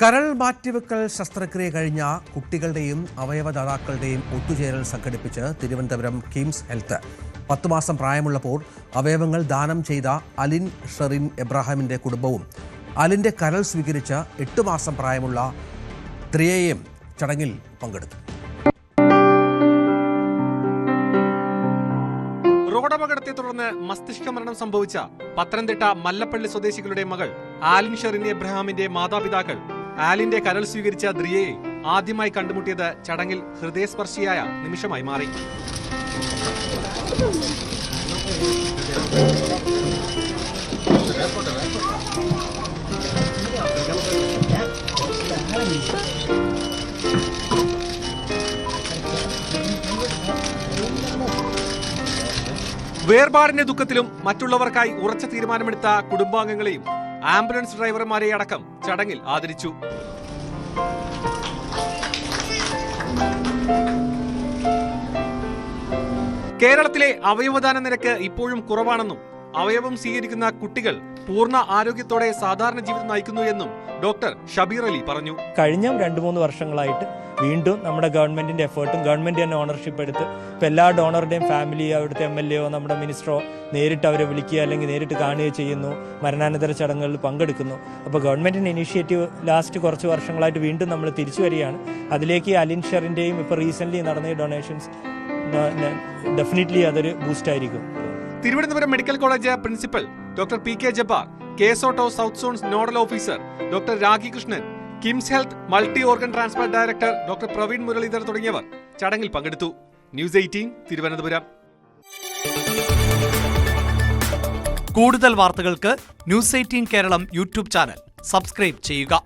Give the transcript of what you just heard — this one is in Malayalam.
കരൾ മാറ്റിവെക്കൽ ശസ്ത്രക്രിയ കഴിഞ്ഞ കുട്ടികളുടെയും അവയവദാതാക്കളുടെയും ഒത്തുചേരൽ സംഘടിപ്പിച്ച് തിരുവനന്തപുരം കിംസ് ഹെൽത്ത് 10 മാസം പ്രായമുള്ളപ്പോൾ അവയവങ്ങൾ ദാനം ചെയ്ത അലിൻ ഷെറിൻ എബ്രഹാമിന്റെ കുടുംബവും അലിന്റെ കരൾ സ്വീകരിച്ച 8 മാസം പ്രായമുള്ള ത്രിയയും ചടങ്ങിൽ പങ്കെടുത്തു. റോഡപകടത്തെ തുടർന്ന് മസ്തിഷ്ക മരണം സംഭവിച്ച പത്തനംതിട്ട മല്ലപ്പള്ളി സ്വദേശികളുടെ മകൾ ആലിൻ ഷെറിൻ എബ്രഹാമിന്റെ മാതാപിതാക്കൾ ആലിന്റെ കരൾ സ്വീകരിച്ച ദ്രിയയെ ആദ്യമായി കണ്ടുമുട്ടിയത് ചടങ്ങിൽ ഹൃദയസ്പർശിയായ നിമിഷമായി മാറി. വേർപാടിന്റെ ദുഃഖത്തിലും മറ്റുള്ളവർക്കായി ഉറച്ച തീരുമാനമെടുത്ത കുടുംബാംഗങ്ങളെയും ആംബുലൻസ് ഡ്രൈവർമാരെ അടക്കം ചടങ്ങിൽ ആദരിച്ചു. കേരളത്തിലെ അവയവദാന നിരക്ക് ഇപ്പോഴും കുറവാണെന്നും അവയവം സ്വീകരിക്കുന്ന കുട്ടികൾ പൂർണ്ണ ആരോഗ്യത്തോടെ സാധാരണ ജീവിതം നയിക്കുന്നു എന്നും ഡോക്ടർ ഷബീർ അലി പറഞ്ഞു. കഴിഞ്ഞ 2-3 വർഷങ്ങളായിട്ട് വീണ്ടും നമ്മുടെ ഗവൺമെന്റിന്റെ എഫേർട്ടും ഗവൺമെന്റ് തന്നെ ഓണർഷിപ്പ് എടുത്ത് ഇപ്പം എല്ലാ ഡോണറുടെയും ഫാമിലി, അവിടുത്തെ MLA നമ്മുടെ മിനിസ്റ്ററോ നേരിട്ട് അവരെ വിളിക്കുക അല്ലെങ്കിൽ നേരിട്ട് കാണുകയോ ചെയ്യുന്നു, മരണാനന്തര ചടങ്ങുകളിൽ പങ്കെടുക്കുന്നു. അപ്പോൾ ഗവൺമെന്റിന്റെ ഇനീഷ്യേറ്റീവ് ലാസ്റ്റ് കുറച്ച് വർഷങ്ങളായിട്ട് വീണ്ടും നമ്മൾ തിരിച്ചു വരികയാണ്. അതിലേക്ക് അലിൻ ഷെറിന്റെയും ഇപ്പോൾ റീസെന്റ് നടന്ന ഡൊണേഷൻസ് ഡെഫിനറ്റ്ലി അതൊരു ബൂസ്റ്റ് ആയിരിക്കും. Thiruvananthapuram medical college principal doctor PK Jabbar, കേസോട്ടോ south zone nodal officer doctor Rakhi Krishnan, KIMS health multi organ transplant director doctor Praveen Muraleedhar തുടങ്ങിയവർ ചടങ്ങിൽ പങ്കെടുത്തു. ന്യൂസ് 18 തിരുവനന്തപുരം. കൂടുതൽ വാർത്തകൾക്ക് news 18 Keralam YouTube channel subscribe ചെയ്യുക.